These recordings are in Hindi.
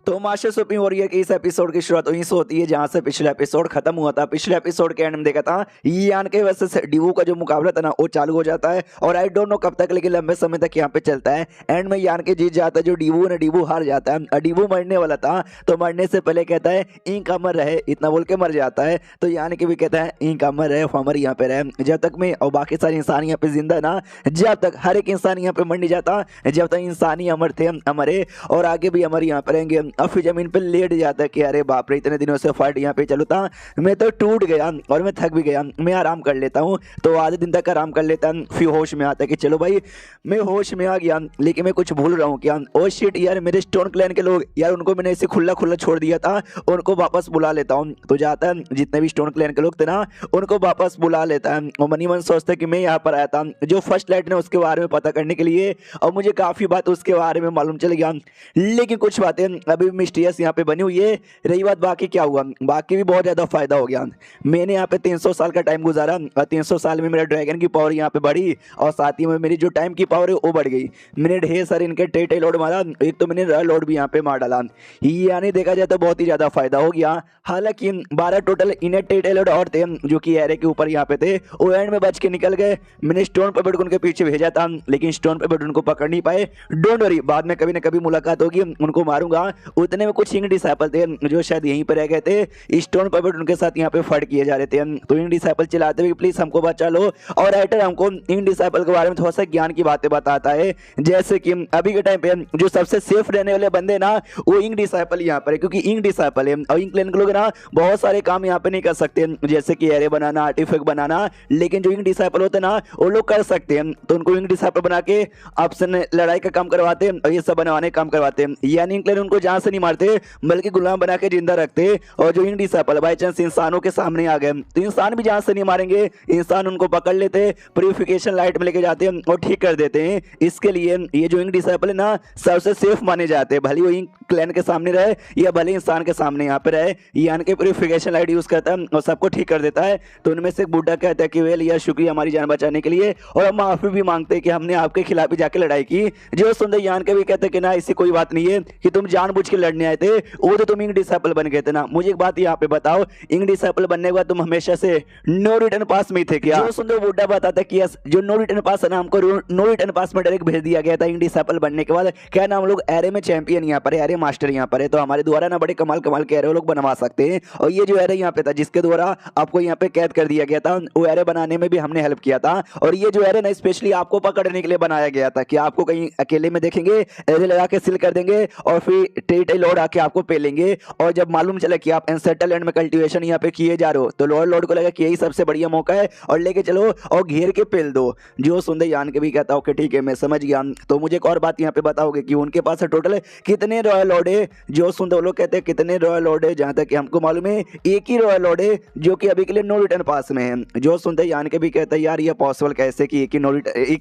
तो मास्टर सुप्रीम वॉरियर के इस एपिसोड की शुरुआत वहीं से होती है जहां से पिछला एपिसोड खत्म हुआ था। पिछले एपिसोड के एंड में देखा था यान के वर्सेस डिवू का जो मुकाबला था ना वो चालू हो जाता है और आई डोंट नो कब तक, लेकिन लंबे समय तक यहाँ पे चलता है। एंड में यान के जीत जाता है जो डिवू हार जाता है। डिवू मरने वाला था तो मरने से पहले कहता है इंक अमर रहे, इतना बोल के मर जाता है। तो यान के भी कहता है इंक अमर रहे, अमर यहाँ पे रहे जब तक मैं और बाकी सारे इंसान यहाँ पे जिंदा है ना, जब तक हर एक इंसान यहाँ पे मर नहीं जाता, जब तक इंसान ही अमर थे अमर है और आगे भी अमर यहाँ पे रहेंगे। अब फिर जमीन पे लेट जाता है कि अरे बाप रे इतने दिनों से फाइट यहाँ पे चलता, मैं तो टूट गया और मैं थक भी गया, मैं आराम कर लेता हूँ। तो आधे दिन तक आराम कर लेता है, फिर होश में आता है कि चलो भाई मैं होश में आ गया, लेकिन मैं कुछ भूल रहा हूँ क्या। ओ शिट यार, मेरे स्टोन क्लैन के लोग यार, उनको मैंने ऐसे खुला खुला छोड़ दिया था, उनको वापस बुला लेता हूँ। तो जाता है जितने भी स्टोन क्लैन के लोग थे ना उनको वापस बुला लेता है और मनी मन सोचता है कि मैं यहाँ पर आया था जो फर्स्ट लाइट ने उसके बारे में पता करने के लिए, और मुझे काफी बात उसके बारे में मालूम चल गया, लेकिन कुछ बातें अभी मिस्टीरियस यहाँ पे बनी हुई है। रही बात बाकी क्या हुआ, बाकी भी बहुत ज्यादा फायदा हो गया। मैंने यहाँ पे 300 साल का टाइम गुजारा और 300 साल में मेरा ड्रैगन की पावर यहाँ पे बढ़ी और साथ ही में मेरी जो टाइम की पावर है वो बढ़ गई। मैंने ढेर सारे इनके टेटे लोड मारा, एक तो मैंने रॉयल लोड भी यहाँ पे मार डाला, यानी देखा जाए तो बहुत ही ज्यादा फायदा हो गया। हालांकि 12 टोटल इन्हें टेटे लोड और थे जो कि एरे के ऊपर यहाँ पे थे, वो एंड में बच के निकल गए। मैंने स्टोन पेपर को उनके पीछे भेजा था लेकिन स्टोन पेपर उनको पकड़ नहीं पाए। डोंट वरी, बाद में कभी ना कभी मुलाकात होगी, उनको मारूंगा। उतने में कुछ इंग डिसाइपल थे जो शायद यहीं पर रह गए थे, स्टोन पेपर उनके साथ यहाँ पे फाइट किए जा रहे थे। तो इंग डिसाइपल चलाते हुए प्लीज हमको बचा लो। और राइटर हमको इंग डिसाइपल के बारे में थोड़ा सा ज्ञान की बातें बताता है, जैसे कि अभी के टाइम पे जो सबसे सेफ रहने वाले बंदे ना वो इंग डिसाइपल यहाँ पर है, क्योंकि इंग डिसाइपल है और इंग क्लैन के लोग ना बहुत सारे काम यहाँ पे नहीं कर सकते, जैसे कि एरे बनाना, आर्टिफैक्ट बनाना, लेकिन जो इंग डिसाइपल होते हैं ना वो लोग कर सकते हैं। तो उनको इंग डिसाइपल बना के आपसे लड़ाई का काम करवाते हैं और ये सब बनवाने का काम करवाते हैं। यानी इंग क्लैन उनको जान से नहीं मारते बल्कि गुलाम बना के जिंदा रखते। और जो इंग डिसाइपल बाई चांस इंसानों के सामने आ गए तो इंसान भी जान से नहीं मारेंगे, इंसान उनको पकड़ लेते, प्यूरिफिकेशन लाइट में लेके जाते हैं और ठीक कर देते हैं। इसके लिए ये जो इंग डिसाइपल है ना सबसे सेफ माने जाते हैं, भले वो इंग क्लैन के सामने रहे या भले इंसान के सामने यहाँ पे रहे, यानी कि प्यूरिफिकेशन लाइट यूज करता है और सबको ठीक कर देता है। तो उनमें से एक बुड्ढा कहता है कि वेल यार शुक्रिया हमारी जान बचाने के लिए, और हम माफी भी मांगते हैं कि हमने आपके खिलाफ ही जाके लड़ाई की। जो सुंदर यान के भी कहते हैं कि ना ऐसी कोई बात नहीं है कि तुम जानबूझ के लड़ने आए थे, वो तो तुम इंग डिसाइपल बन गए थे ना। मुझे एक बात यहाँ पे बताओ, इंग डिसाइपल बनने के बाद तुम हमेशा से नो रिटर्न पास में थे क्या? जो सुंदर बुड्ढा बताता है कि जो नो रिटर्न पास है ना, हमको नो रिटर्न पास में डायरेक्ट भेज दिया गया था इंग डिसाइपल बनने के बाद। क्या ना हम लोग एरे में चैंपियन यहाँ पर है, एरे मास्टर यहाँ पर है, तो हमारे द्वारा ना बड़े कमाल कमाल के एरे लोग बनवा सकते हैं। और ये जो एरे यहाँ पे था जिसके द्वारा आपको यहाँ पे कैद कर दिया गया था, वो एरे बनाने में भी हमने हेल्प किया था। और ये जो एरे ना स्पेशली आपको पकड़ने के लिए बनाया गया था कि आपको कहीं अकेले में देखेंगे, एरे लगा के सील कर देंगे और फिर टेटे लोड आके आपको पेलेंगे। और जब मालूम चला कि आप एनसेटल लैंड में कल्टीवेशन यहाँ पे किए जा रहे हो तो लोड को लगा कि यही सबसे बढ़िया मौका है और लेके चलो और घेर के पेल दो। जो सुंदर यान के भी कहता हूँ कि ठीक है मैं समझ गया। तो मुझे एक और बात यहाँ पे बताओगे कि उनके पास टोटल कितने रॉयल लॉर्ड है? जो सुंदर लोग कहते हैं कितने रॉयल लॉर्ड है, जहां तक कि हमको मालूम है एक ही रॉयल लॉर्ड है जो कि अभी के लिए नो रिटर्न पास में है। जो सुनते यान के भी कहते हैं यार ये पॉसिबल कैसे कि एक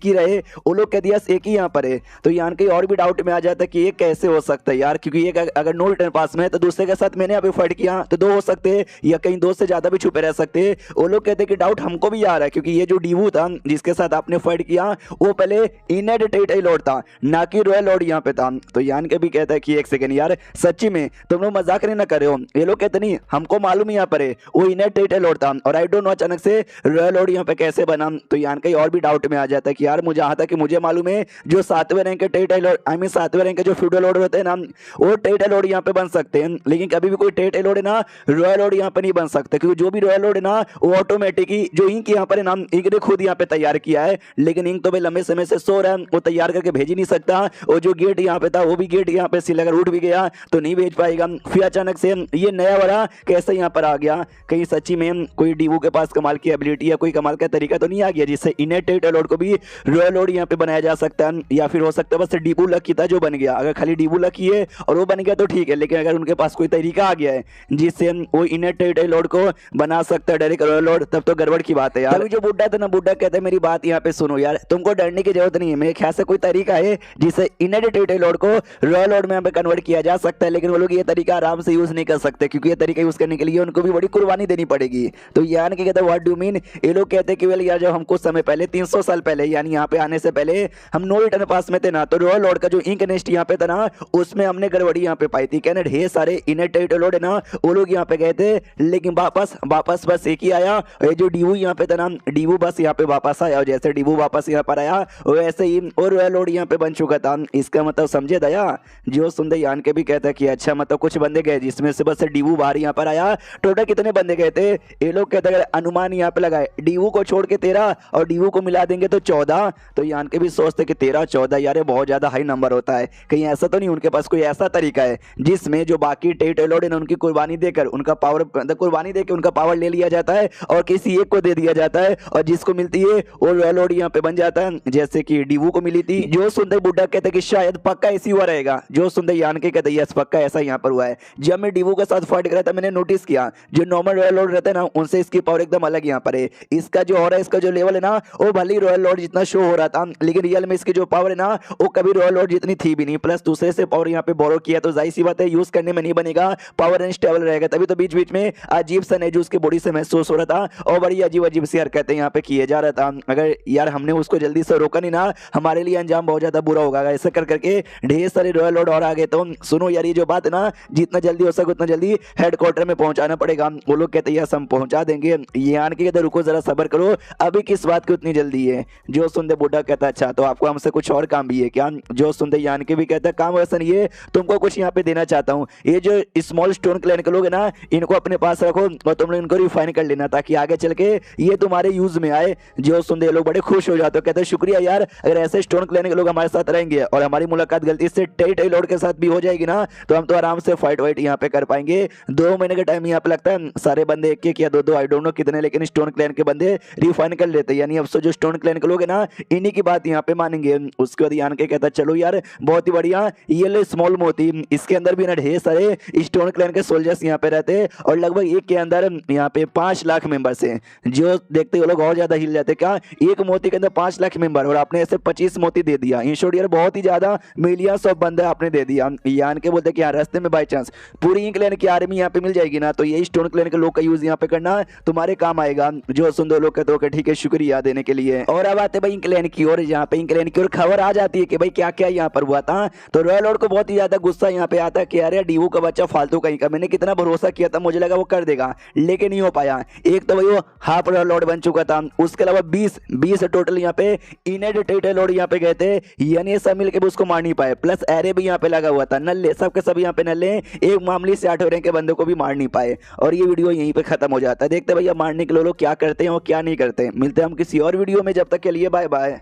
ही रहे, वो लोग कहते हैं एक ही यहाँ पर है। तो यान के और भी डाउट में आ जाता है कि ये कैसे हो सकता है यार, क्योंकि एक अगर नो रिटर्न पास में है तो दूसरे के साथ मैंने अभी फाइट किया तो 2 हो सकते हैं या कहीं 2 से ज्यादा भी छुपे रह सकते हैं। वो लोग कहते हैं कि डाउट हमको भी आ रहा है, क्योंकि ये जो डिवू था जिसके साथ आपने फाइट किया वो पहले इनेड टेटे लॉर्ड था ना कि रॉयल लॉर्ड यहाँ पे था। तो यान के भी कहता है कि एक सेकंड यार सच्ची में तुम लोग मजाक नहीं ना कर रहे हो? ये लोग कहते नहीं हमको मालूम यहाँ पर है वो इनेड टेटे लॉर्ड था और आई डोंट नो अचानक से रॉयल लॉर्ड यहाँ पे कैसे बना। तो यान का और भी डाउट में आ जाता है कि यार मुझे आता कि मुझे मालूम है जो 7वें रैंक के टेटे लॉर्ड, आई मीन 7वें रैंक के जो फ्यूडल लॉर्ड होते हैं ना वो टेटे लॉर्ड यहाँ पे बन सकते हैं, लेकिन कभी भी कोई टेटे लॉर्ड है ना रॉयल लॉर्ड यहाँ पे नहीं बन सकते, क्योंकि जो भी रॉयल लॉर्ड है ना वो ऑटोमेटिक ही जो इंक यहाँ पर है ना इंक ने खुद यहाँ पे तैयार किया है, लेकिन इंक तो भाई लंबे समय से सो रहा है, वो तैयार करके भेज ही नहीं सकता। और जो गेट यहाँ पे था वो भी गेट यहाँ पे सिल अगर उठ भी गया तो नहीं भेज पाएगा। फिर अचानक से ये नया वाला कैसे यहाँ पर आ गया? कहीं सच्ची में कोई डिवू के पास कमाल की एबिलिटी या कोई कमाल का तरीका तो नहीं आ गया जिससे इनेट टेटे लॉर्ड को भी रॉयल लॉर्ड यहाँ पे बनाया जा सकता है? या फिर हो सकता है बस डिवू लकी था जो बन गया। अगर खाली डिवू लकी है और वो बन गया तो ठीक है, लेकिन अगर उनके पास कोई तरीका आ गया है जिससे वो इनेट टेटे लॉर्ड को बना सकता है डायरेक्ट रॉयल लॉर्ड, तब तो गड़बड़ की बात है यार। जो बुड्ढा था ना, बुड्ढा कहते हैं मेरी बात यहाँ पे सुनो यार, तुमको डरने की जरूरत नहीं है, मेरे ख्याल से कोई तरीका है जिससे इनेट टेटे लॉर्ड को रॉयल लॉर्ड में यहाँ पे कन्वर्ट किया जा सकता है, लेकिन वो लोग ये तरीका आराम से यूज नहीं कर सकते, क्योंकि ये तरीका यूज करने के लिए उनको भी बड़ी कुर्बानी देनी पड़ेगी। तो यान के कहते हैं व्हाट डू मीन? ये लोग कहते हैं कि वेल यार जब हम कुछ समय पहले 300 साल पहले यानी यहाँ पे आने से पहले हम नो रिटर्न पास में थे ना, तो रॉयल लॉर्ड का जो इंक नेस्ट यहाँ पे था ना उसमें हमने गड़बड़ी बड़ी यहाँ पे पाई थी। कहने ढेर सारे इनर टेरिटरी लोड है ना वो लोग यहाँ पे गए थे, लेकिन वापस वापस बस एक ही आया, ये जो डीवू यहाँ पे था ना, डीवू बस यहाँ पे वापस आया, और जैसे डीवू वापस यहाँ पर आया वैसे ही और रॉयल लोड यहाँ पे बन चुका था। इसका मतलब समझे दया, जो सुंदर यान के भी कहता कि अच्छा मतलब कुछ बंदे गए जिसमें से बस डीवू बाहर यहाँ पर आया। टोटल कितने बंदे गए थे ये लोग कहते हैं, अनुमान यहाँ पे लगाए डीवू को छोड़ के 13 और डीवू को मिला देंगे तो 14। तो यान के भी सोचते कि 13 14 यार ये बहुत ज्यादा हाई नंबर होता है, कहीं ऐसा तो नहीं उनके पास कोई ऐसा तरीका है जिसमें जो बाकी टेरिटरी लोड है उनकी कुर्बानी देकर उनका पावर, कुर्बानी देकर उनका पावर ले लिया जाता है और किसी एक को दे दिया जाता है, और जिसको मिलती है वो रॉयल लोड यहाँ पे बन जाता है, जैसे कि डीवू को मिली थी। जो सुंदर बुड्ढा कहते कि शायद पक्का ऐसी हुआ रहेगा, जो सुंदर यान के कहते यस पक्का ऐसा यहाँ पर हुआ है। जब मैं डीवू के साथ फाइट कर रहा था मैंने नोटिस किया जो नॉर्मल रॉयल लोड रहते हैं ना उनसे इसकी पावर एकदम अलग यहाँ पर है। इसका जो और है, इसका जो लेवल है ना वो भले ही रॉयल लोड जितना शो हो रहा था, लेकिन रियल में इसकी जो पावर है ना वो कभी रॉयल लोड जितनी थी भी नहीं, प्लस दूसरे से पावर यहाँ पे बोरो किया तो जाहिर सी बात है यूज करने में नहीं बनेगा, पावर अनस्टेबल रहेगा। तभी तो बीच बीच में अजीब सा नेजू उसकी बॉडी से महसूस हो रहा था और बड़ी अजीब अजीब सी हरकतें यहाँ पे किए जा रहा था। अगर यार हमने उसको जल्दी से रोका नहीं ना हमारे लिए अंजाम बहुत ज्यादा बुरा होगा। ऐसा कर करके ढेर सारे रॉयल लोड और आ गए। तो सुनो यार ये जो बात है ना जितना जल्दी हो सके उतना जल्दी हेडक्वार्टर में पहुंचाना पड़ेगा। वो लोग कहते हैं हम पहुंचा देंगे, ये आन के कहते रुको जरा सब्र करो, अभी किस बात की उतनी जल्दी है। जो सुनते बुड्ढा कहता अच्छा तो आपको हमसे कुछ और काम भी है क्या। जो सुनते यान के भी कहता काम वैसा नहीं है, तुमको कुछ यहाँ पे देना चाहता हूँ, ये जो स्मॉल स्टोन क्लैन के लोग है ना इनको अपने पास रखो और तुम लोग इनको रिफाइन कर लेना ताकि आगे चल के ये तुम्हारे यूज में आए। जो सुनते लोग बड़े खुश हो जाते, कहते शुक्रिया यार, अगर ऐसे स्टोन क्लैन के लोग हमारे साथ रहेंगे और हमारी मुलाकात गलती से टेरिटरी लोड के साथ भी हो जाएगी ना तो हम तो आराम से फाइट वाइट यहाँ पे कर पाएंगे। 2 महीने का टाइम यहाँ पे लगता है, सारे बंदे एक एक या दो आई डोंट नो कितने, लेकिन स्टोन क्लैन के बंदे रिफाइन कर लेते हैं। यानी अब जो स्टोन क्लैन के लोग है ना इन्हीं की बात यहाँ पे मानेंगे। उसके बाद यान के कहता चलो यार बहुत ही बढ़िया, ये ले स्मॉल मोती, इसके अंदर भी ना ढेर सारे स्टोन क्लैन के सोल्जर्स यहाँ पे रहते और लगभग एक के अंदर यहाँ पे 5 लाख मेंबर्स हैं। जो देखते वो लोग और ज्यादा हिल जाते, क्या एक मोती के अंदर 5 लाख मेंबर और आपने ऐसे 25 मोती दे दिया। इन शॉर्ट यार बहुत ही ज्यादा मिलियंस ऑफ बंदे आपने दे दिया। यान के बोलते कि यार रास्ते में बाई चांस पूरी इंक क्लैन की आर्मी यहाँ पे मिल जाएगी ना तो यही स्टोन क्लैन के लोग का यूज यहाँ पे करना तुम्हारे काम आएगा। जो सुंदर लोग कहते हो ठीक है शुक्रिया देने के लिए। और अब आते भाई इंक्लैन की ओर, जहाँ पे इंक्लैन की ओर खबर आ जाती है कि भाई क्या क्या यहाँ पर हुआ था। तो रॉयल लॉर्ड को बहुत ही ज्यादा गुस्सा यहाँ पे आता है कि अरे डीवू का बच्चा फालतू कहीं का, मैंने कितना भरोसा किया था, मुझे लगा वो कर देगा लेकिन नहीं हो पाया। एक तो भाई वो हाफ रॉयल लॉर्ड बन चुका था, उसके अलावा 20 टोटल यहाँ पे इनर टेरिटरी लॉर्ड यहाँ पे गए थे, यानी सब मिलकर भी उसको मार नहीं पाए। प्लस एरे भी यहाँ पे लगा हुआ था, नल्ले सबके सब यहाँ पे नल्ले, एक मामूली से 8 रैंक के बंदे को भी मार नहीं पाए। और ये वीडियो यहीं पे खत्म हो जाता है। देखते भैया मारने के लोग क्या करते हैं और क्या नहीं करते। मिलते हैं हम किसी और वीडियो में, जब तक के लिए बाय बाय।